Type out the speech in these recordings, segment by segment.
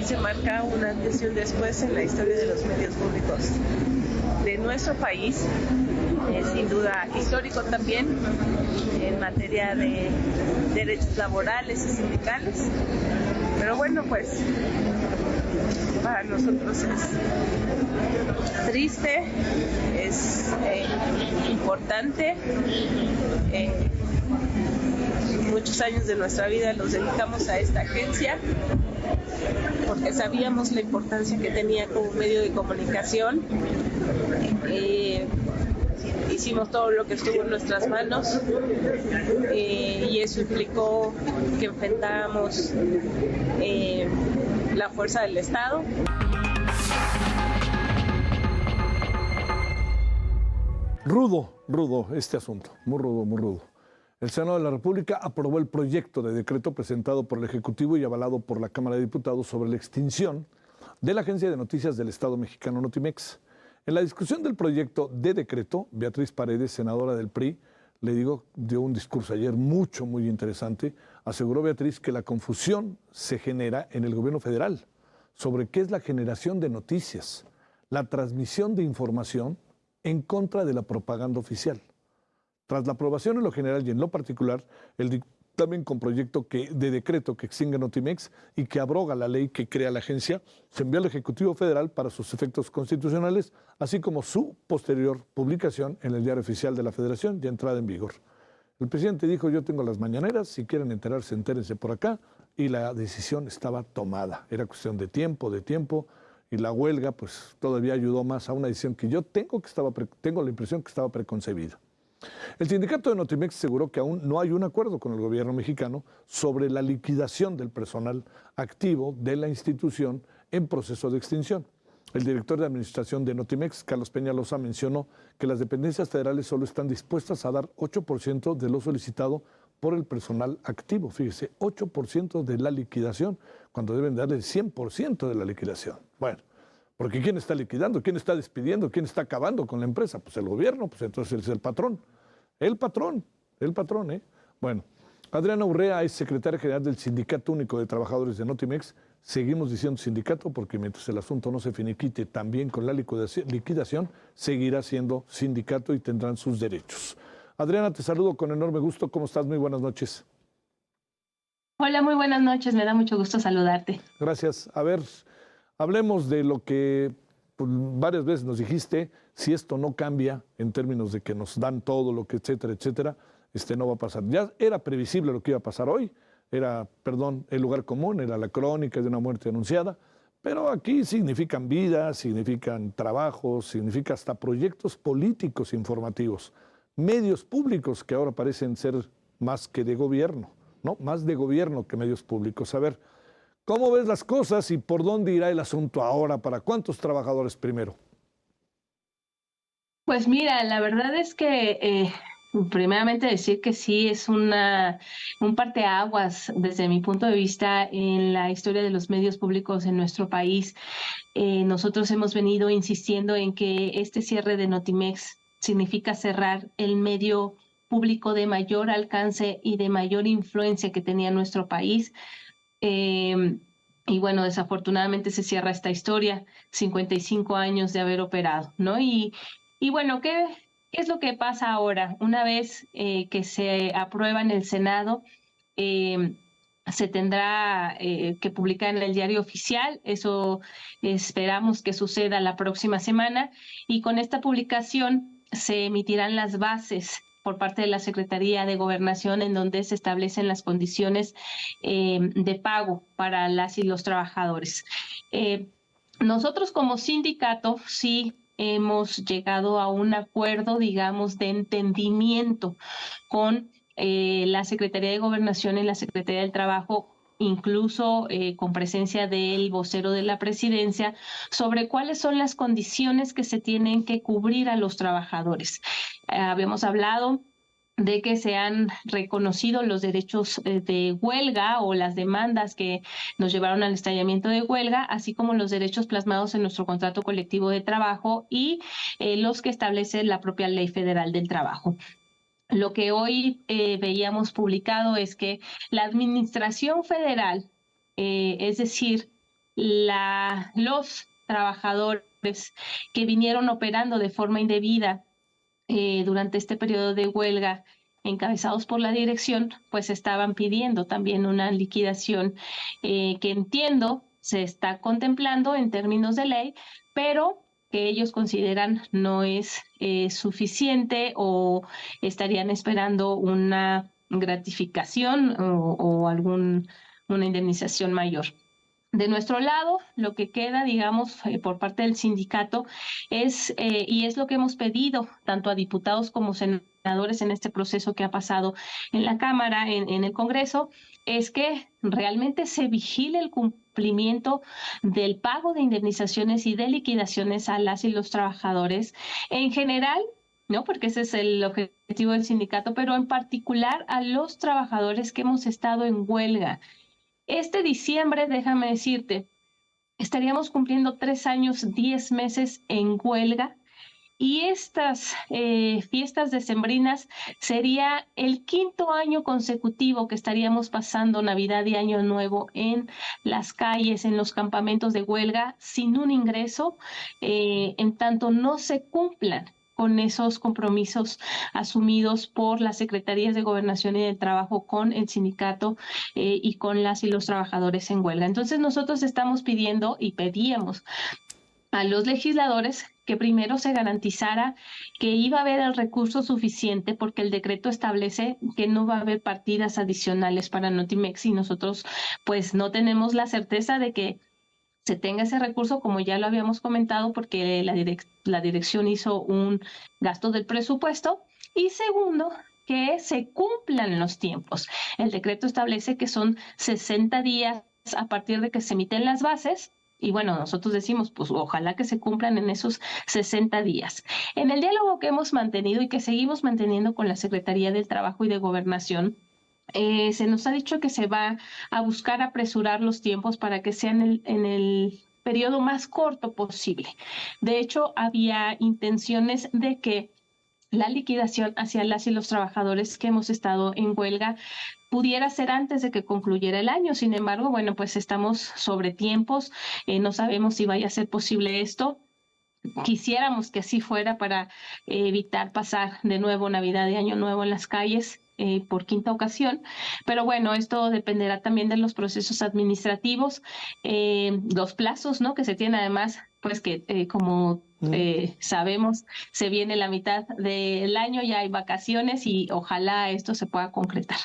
se marca un antes y un después en la historia de los medios públicos de nuestro país. Es sin duda histórico también en materia de derechos laborales y sindicales. Pero bueno, pues para nosotros es triste, es importante. Muchos años de nuestra vida los dedicamos a esta agencia porque sabíamos la importancia que tenía como medio de comunicación. Hicimos todo lo que estuvo en nuestras manos y eso implicó que enfrentáramos la fuerza del Estado. Rudo este asunto, muy rudo. El Senado de la República aprobó el proyecto de decreto presentado por el Ejecutivo y avalado por la Cámara de Diputados sobre la extinción de la Agencia de Noticias del Estado mexicano Notimex. En la discusión del proyecto de decreto, Beatriz Paredes, senadora del PRI, dio un discurso ayer muy interesante. Aseguró Beatriz que la confusión se genera en el gobierno federal sobre qué es la generación de noticias, la transmisión de información en contra de la propaganda oficial. Tras la aprobación en lo general y en lo particular, el dictamen con proyecto de decreto que extingue Notimex y que abroga la ley que crea la agencia, se envió al Ejecutivo Federal para sus efectos constitucionales, así como su posterior publicación en el Diario Oficial de la Federación y entrada en vigor. El presidente dijo: yo tengo las mañaneras, si quieren enterarse, entérense por acá, y la decisión estaba tomada. Era cuestión de tiempo, y la huelga pues todavía ayudó más a una decisión que yo tengo la impresión que estaba preconcebida. El sindicato de Notimex aseguró que aún no hay un acuerdo con el gobierno mexicano sobre la liquidación del personal activo de la institución en proceso de extinción. El director de administración de Notimex, Carlos Peñalosa, mencionó que las dependencias federales solo están dispuestas a dar 8% de lo solicitado por el personal activo. Fíjese, 8% de la liquidación, cuando deben darle el 100% de la liquidación. Bueno, porque ¿quién está liquidando? ¿Quién está despidiendo? ¿Quién está acabando con la empresa? Pues el gobierno, pues entonces es el patrón. El patrón, ¿eh? Bueno, Adriana Urrea es secretaria general del Sindicato Único de Trabajadores de Notimex. Seguimos diciendo sindicato porque mientras el asunto no se finiquite también con la liquidación, seguirá siendo sindicato y tendrán sus derechos. Adriana, te saludo con enorme gusto. ¿Cómo estás? Muy buenas noches. Hola, muy buenas noches. Me da mucho gusto saludarte. Gracias. A ver, hablemos de lo que pues, varias veces nos dijiste. Si esto no cambia en términos de que nos dan todo lo que etcétera, no va a pasar. Ya era previsible lo que iba a pasar hoy. Era, el lugar común, era la crónica de una muerte anunciada. Pero aquí significan vidas, significan trabajos, significa hasta proyectos políticos informativos. Medios públicos que ahora parecen ser más que de gobierno, ¿no? Más de gobierno que medios públicos. A ver, ¿cómo ves las cosas y por dónde irá el asunto ahora? ¿Para cuántos trabajadores primero? Pues mira, la verdad es que primeramente decir que sí es un parteaguas desde mi punto de vista en la historia de los medios públicos en nuestro país. Nosotros hemos venido insistiendo en que este cierre de Notimex significa cerrar el medio público de mayor alcance y de mayor influencia que tenía nuestro país. Y bueno, desafortunadamente se cierra esta historia, 55 años de haber operado, ¿no? Y bueno, ¿qué es lo que pasa ahora? Una vez que se aprueba en el Senado, se tendrá que publicar en el Diario Oficial. Eso esperamos que suceda la próxima semana. Y con esta publicación se emitirán las bases por parte de la Secretaría de Gobernación, en donde se establecen las condiciones de pago para las y los trabajadores. Nosotros como sindicato sí hemos llegado a un acuerdo, digamos, de entendimiento con la Secretaría de Gobernación y la Secretaría del Trabajo, incluso con presencia del vocero de la presidencia, sobre cuáles son las condiciones que se tienen que cubrir a los trabajadores. Habíamos hablado de que se han reconocido los derechos de huelga o las demandas que nos llevaron al estallamiento de huelga, así como los derechos plasmados en nuestro contrato colectivo de trabajo y los que establece la propia Ley Federal del Trabajo. Lo que hoy veíamos publicado es que la Administración Federal, es decir, los trabajadores que vinieron operando de forma indebida durante este periodo de huelga encabezados por la dirección, pues estaban pidiendo también una liquidación que entiendo se está contemplando en términos de ley, pero que ellos consideran no es suficiente o estarían esperando una gratificación o una indemnización mayor. De nuestro lado, lo que queda, digamos, por parte del sindicato es, y es lo que hemos pedido tanto a diputados como senadores en este proceso que ha pasado en la Cámara, en el Congreso, es que realmente se vigile el cumplimiento del pago de indemnizaciones y de liquidaciones a las y los trabajadores en general, ¿no? Porque ese es el objetivo del sindicato, pero en particular a los trabajadores que hemos estado en huelga. Este diciembre, déjame decirte, estaríamos cumpliendo 3 años, 10 meses en huelga y estas fiestas decembrinas sería el 5.º año consecutivo que estaríamos pasando Navidad y Año Nuevo en las calles, en los campamentos de huelga, sin un ingreso, en tanto no se cumplan con esos compromisos asumidos por las Secretarías de Gobernación y del Trabajo con el sindicato y con las y los trabajadores en huelga. Entonces nosotros estamos pidiendo y pedíamos a los legisladores que primero se garantizara que iba a haber el recurso suficiente porque el decreto establece que no va a haber partidas adicionales para Notimex y nosotros pues no tenemos la certeza de que se tenga ese recurso, como ya lo habíamos comentado, porque la dirección hizo un gasto del presupuesto. Y segundo, que se cumplan los tiempos. El decreto establece que son 60 días a partir de que se emiten las bases. Y bueno, nosotros decimos, pues ojalá que se cumplan en esos 60 días. En el diálogo que hemos mantenido y que seguimos manteniendo con la Secretaría del Trabajo y de Gobernación, se nos ha dicho que se va a buscar apresurar los tiempos para que sean en el periodo más corto posible. De hecho, había intenciones de que la liquidación hacia las y los trabajadores que hemos estado en huelga pudiera ser antes de que concluyera el año. Sin embargo, bueno, pues estamos sobre tiempos, no sabemos si vaya a ser posible esto. Quisiéramos que así fuera para evitar pasar de nuevo Navidad y Año Nuevo en las calles por 5.ª ocasión, pero bueno, esto dependerá también de los procesos administrativos, los plazos, ¿no? Que se tienen además, pues que como sabemos, se viene la mitad del año, ya hay vacaciones y ojalá esto se pueda concretar.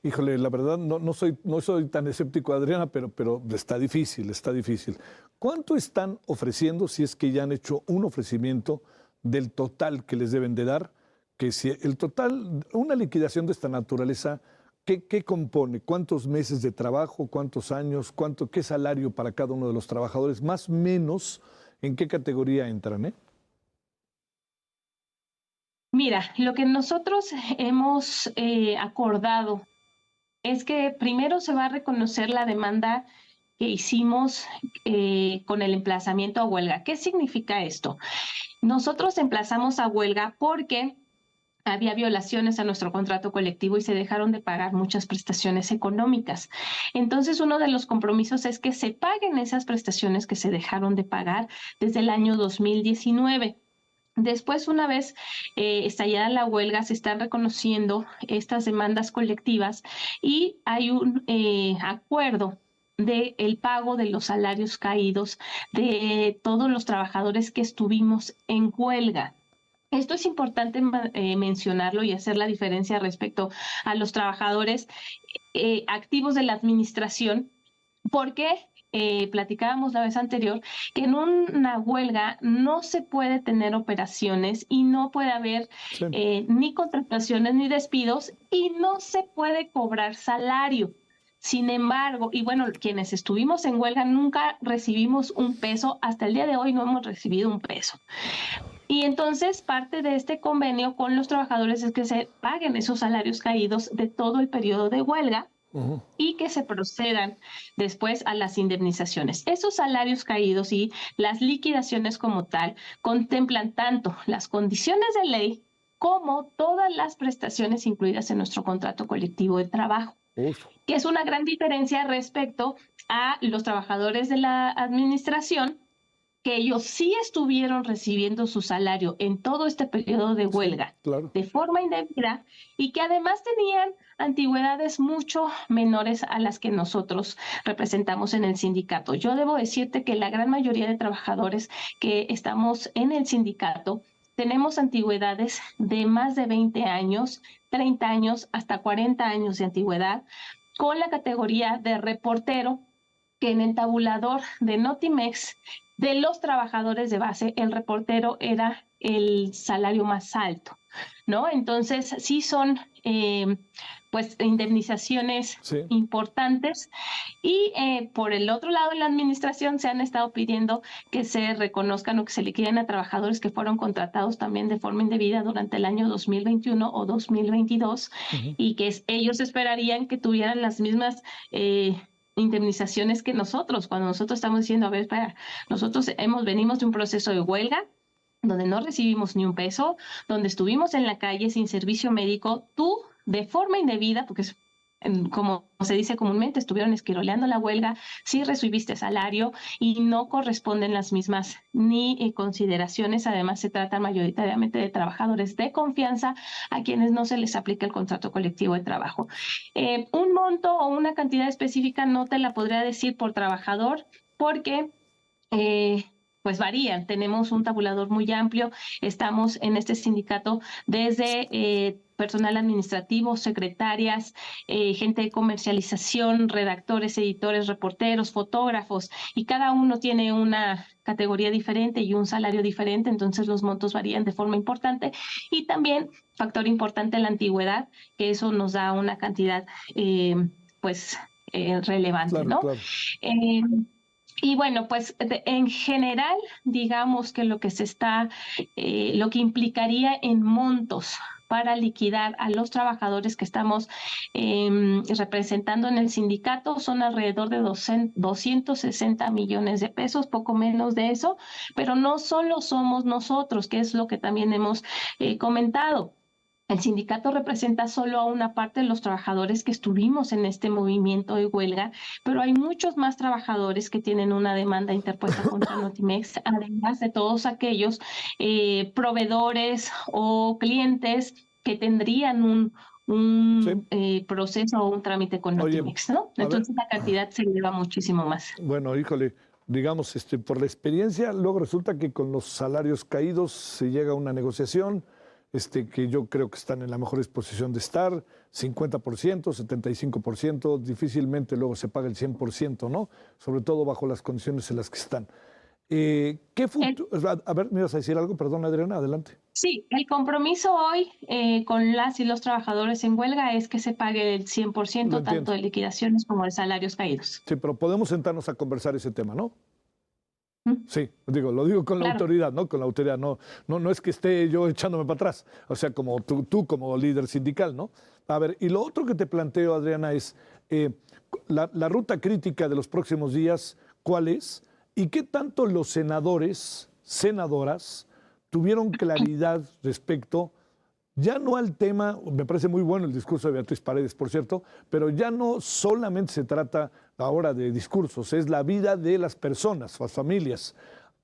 Híjole, la verdad no soy tan escéptico, Adriana, pero está difícil, está difícil. ¿Cuánto están ofreciendo, si es que ya han hecho un ofrecimiento del total que les deben de dar? Que si el total, una liquidación de esta naturaleza, ¿qué compone? ¿Cuántos meses de trabajo? ¿Cuántos años? ¿Qué salario para cada uno de los trabajadores? Más o menos, ¿en qué categoría entran? Mira, lo que nosotros hemos acordado es que primero se va a reconocer la demanda que hicimos con el emplazamiento a huelga. ¿Qué significa esto? Nosotros emplazamos a huelga porque había violaciones a nuestro contrato colectivo y se dejaron de pagar muchas prestaciones económicas. Entonces, uno de los compromisos es que se paguen esas prestaciones que se dejaron de pagar desde el año 2019. Después, una vez estallada la huelga, se están reconociendo estas demandas colectivas y hay un acuerdo del pago de los salarios caídos de todos los trabajadores que estuvimos en huelga. Esto es importante mencionarlo y hacer la diferencia respecto a los trabajadores activos de la administración, porque platicábamos la vez anterior que en una huelga no se puede tener operaciones y no puede haber ni contrataciones ni despidos y no se puede cobrar salario. Sin embargo, y bueno, quienes estuvimos en huelga nunca recibimos un peso, hasta el día de hoy no hemos recibido un peso. Y entonces parte de este convenio con los trabajadores es que se paguen esos salarios caídos de todo el periodo de huelga y que se procedan después a las indemnizaciones. Esos salarios caídos y las liquidaciones como tal contemplan tanto las condiciones de ley como todas las prestaciones incluidas en nuestro contrato colectivo de trabajo. Que es una gran diferencia respecto a los trabajadores de la administración que ellos sí estuvieron recibiendo su salario en todo este periodo de huelga, sí, claro, de forma indebida, y que además tenían antigüedades mucho menores a las que nosotros representamos en el sindicato. Yo debo decirte que la gran mayoría de trabajadores que estamos en el sindicato tenemos antigüedades de más de 20 años, 30 años, hasta 40 años de antigüedad, con la categoría de reportero, que en el tabulador de Notimex de los trabajadores de base, el reportero era el salario más alto, ¿no? Entonces, sí son pues indemnizaciones sí. importantes. Y por el otro lado, en la administración se han estado pidiendo que se reconozcan o que se liquiden a trabajadores que fueron contratados también de forma indebida durante el año 2021 o 2022 y que ellos esperarían que tuvieran las mismas indemnizaciones que nosotros, cuando nosotros estamos diciendo, a ver, espera, nosotros venimos de un proceso de huelga donde no recibimos ni un peso, donde estuvimos en la calle sin servicio médico, tú de forma indebida, porque es como se dice comúnmente, estuvieron esquiroleando la huelga, sí recibiste salario y no corresponden las mismas ni consideraciones. Además, se trata mayoritariamente de trabajadores de confianza a quienes no se les aplica el contrato colectivo de trabajo. Un monto o una cantidad específica no te la podría decir por trabajador porque pues varían. Tenemos un tabulador muy amplio. Estamos en este sindicato desde personal administrativo, secretarias, gente de comercialización, redactores, editores, reporteros, fotógrafos, y cada uno tiene una categoría diferente y un salario diferente, entonces los montos varían de forma importante. Y también, factor importante, la antigüedad, que eso nos da una cantidad relevante, Claro, ¿no? claro. Y bueno, pues en general, digamos que lo que lo que implicaría en montos para liquidar a los trabajadores que estamos representando en el sindicato son alrededor de 260 millones de pesos, poco menos de eso, pero no solo somos nosotros, que es lo que también hemos comentado. El sindicato representa solo a una parte de los trabajadores que estuvimos en este movimiento de huelga, pero hay muchos más trabajadores que tienen una demanda interpuesta contra Notimex, además de todos aquellos proveedores o clientes que tendrían un proceso o un trámite con Notimex, ¿no? Entonces la cantidad se eleva muchísimo más. Bueno, híjole, digamos, por la experiencia, luego resulta que con los salarios caídos se llega a una negociación, que yo creo que están en la mejor disposición de estar, 50%, 75%, difícilmente luego se paga el 100%, ¿no? Sobre todo bajo las condiciones en las que están. ¿Qué futuro? A ver, ¿me ibas a decir algo? Perdón, Adriana, adelante. Sí, el compromiso hoy con las y los trabajadores en huelga es que se pague el 100%, tanto de liquidaciones como de salarios caídos. Sí, pero podemos sentarnos a conversar ese tema, ¿no? Sí, lo digo con la autoridad, ¿no? Con la autoridad, no es que esté yo echándome para atrás, o sea, como tú como líder sindical, ¿no? A ver, y lo otro que te planteo, Adriana, es la ruta crítica de los próximos días, ¿cuál es? ¿Y qué tanto los senadores, senadoras, tuvieron claridad respecto, ya no al tema, me parece muy bueno el discurso de Beatriz Paredes, por cierto, pero ya no solamente se trata ahora de discursos, es la vida de las personas, las familias.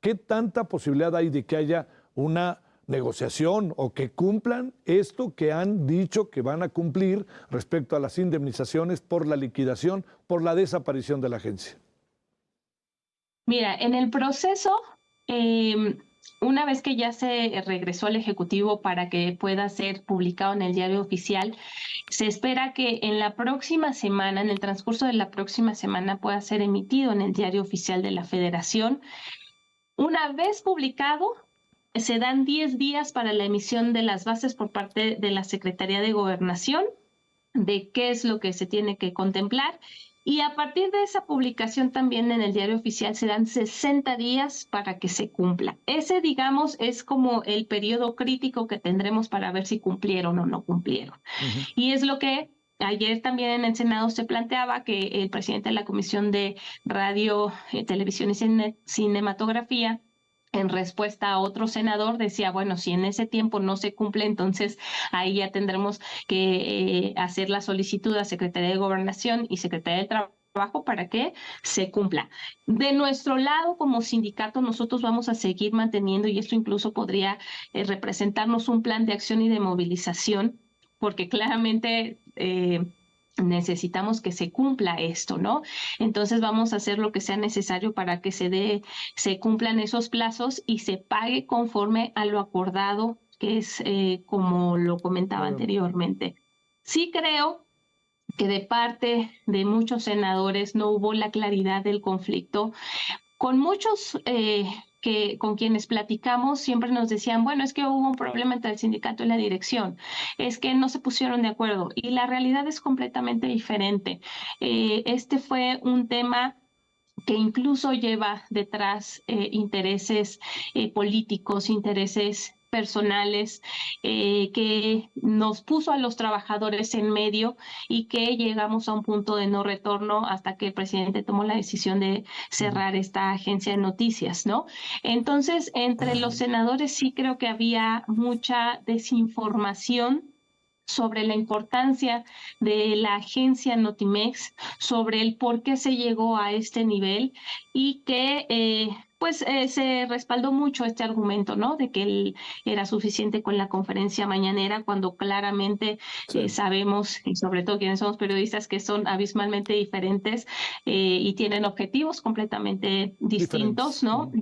¿Qué tanta posibilidad hay de que haya una negociación o que cumplan esto que han dicho que van a cumplir respecto a las indemnizaciones por la liquidación, por la desaparición de la agencia? Mira, en el proceso, una vez que ya se regresó al Ejecutivo para que pueda ser publicado en el Diario Oficial, se espera que en la próxima semana, en el transcurso de la próxima semana, pueda ser emitido en el Diario Oficial de la Federación. Una vez publicado, se dan 10 días para la emisión de las bases por parte de la Secretaría de Gobernación, de qué es lo que se tiene que contemplar. Y a partir de esa publicación también en el Diario Oficial se dan 60 días para que se cumpla. Ese, digamos, es como el periodo crítico que tendremos para ver si cumplieron o no cumplieron. Y es lo que ayer también en el Senado se planteaba, que el presidente de la Comisión de Radio, Televisión y Cinematografía, en respuesta a otro senador, decía, bueno, si en ese tiempo no se cumple, entonces ahí ya tendremos que hacer la solicitud a Secretaría de Gobernación y Secretaría del Trabajo trabajo para que se cumpla. De nuestro lado, como sindicato, nosotros vamos a seguir manteniendo, y esto incluso podría representarnos un plan de acción y de movilización, porque claramente necesitamos que se cumpla esto, ¿no? Entonces vamos a hacer lo que sea necesario para que se cumplan esos plazos y se pague conforme a lo acordado, que es como lo comentaba anteriormente. Sí creo que de parte de muchos senadores no hubo la claridad del conflicto. Con muchos con quienes platicamos siempre nos decían, bueno, es que hubo un problema entre el sindicato y la dirección, es que no se pusieron de acuerdo, y la realidad es completamente diferente. Este fue un tema que incluso lleva detrás intereses políticos, intereses personales, que nos puso a los trabajadores en medio y que llegamos a un punto de no retorno hasta que el presidente tomó la decisión de cerrar esta agencia de noticias, ¿no? Entonces, entre los senadores sí creo que había mucha desinformación sobre la importancia de la agencia Notimex, sobre el por qué se llegó a este nivel, y que se respaldó mucho este argumento, ¿no? De que era suficiente con la conferencia mañanera, cuando claramente sabemos, y sobre todo quienes somos periodistas, que son abismalmente diferentes y tienen objetivos completamente distintos, ¿no?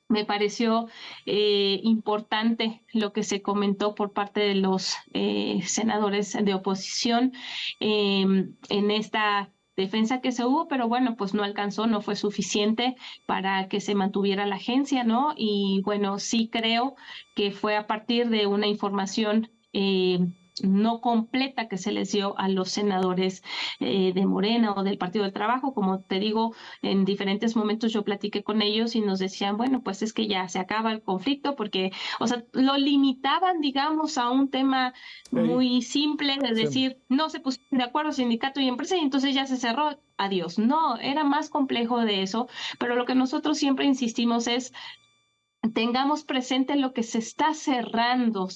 Me pareció importante lo que se comentó por parte de los senadores de oposición en esta defensa que se hubo, pero bueno, pues no alcanzó, no fue suficiente para que se mantuviera la agencia, ¿no? Y bueno, sí creo que fue a partir de una información no completa que se les dio a los senadores de Morena o del Partido del Trabajo. Como te digo, en diferentes momentos yo platiqué con ellos y nos decían, bueno, pues es que ya se acaba el conflicto, porque, o sea, lo limitaban, digamos, a un tema muy simple, de decir, no se pusieron de acuerdo sindicato y empresa y entonces ya se cerró, adiós. No, era más complejo de eso, pero lo que nosotros siempre insistimos es, tengamos presente lo que se está cerrando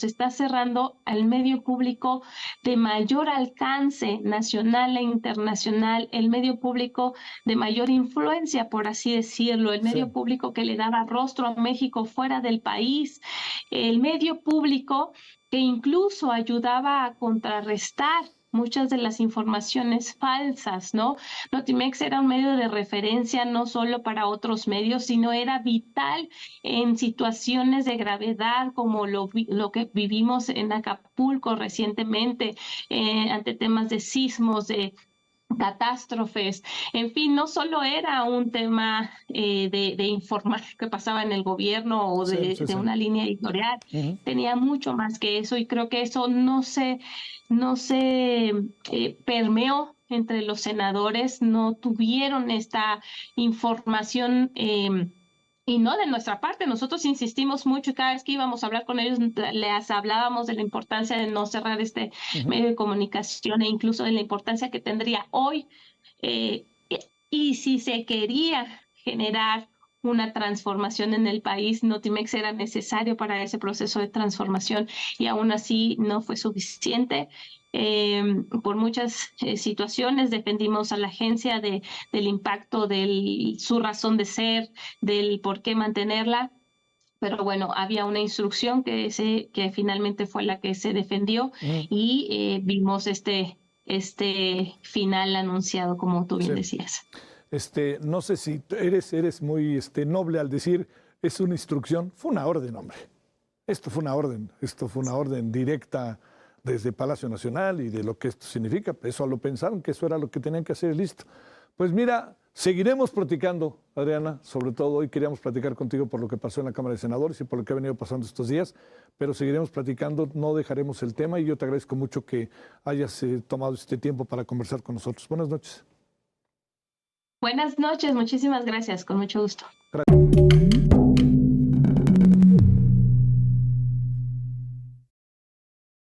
al medio público de mayor alcance nacional e internacional, el medio público de mayor influencia, por así decirlo, el medio público que le daba rostro a México fuera del país, el medio público que incluso ayudaba a contrarrestar muchas de las informaciones falsas, ¿no? Notimex era un medio de referencia no solo para otros medios, sino era vital en situaciones de gravedad como lo que vivimos en Acapulco recientemente, ante temas de sismos, de catástrofes, en fin, no solo era un tema de informar qué pasaba en el gobierno o de una línea editorial, tenía mucho más que eso, y creo que eso no se permeó entre los senadores, no tuvieron esta información. Y no de nuestra parte, nosotros insistimos mucho, y cada vez que íbamos a hablar con ellos les hablábamos de la importancia de no cerrar este medio de comunicación, e incluso de la importancia que tendría hoy. Y si se quería generar una transformación en el país, Notimex era necesario para ese proceso de transformación, y aún así no fue suficiente. Por muchas situaciones defendimos a la agencia del impacto, de su razón de ser, del por qué mantenerla, pero bueno, había una instrucción que finalmente fue la que se defendió, y vimos este final anunciado, como tú bien decías. No sé si eres muy noble al decir es una instrucción. Fue una orden, hombre. Esto fue una orden directa desde Palacio Nacional, y de lo que esto significa. Eso lo pensaron, que eso era lo que tenían que hacer, y listo. Pues mira, seguiremos platicando, Adriana. Sobre todo hoy queríamos platicar contigo por lo que pasó en la Cámara de Senadores y por lo que ha venido pasando estos días, pero seguiremos platicando, no dejaremos el tema, y yo te agradezco mucho que hayas tomado este tiempo para conversar con nosotros. Buenas noches. Buenas noches, muchísimas gracias, con mucho gusto. Gracias.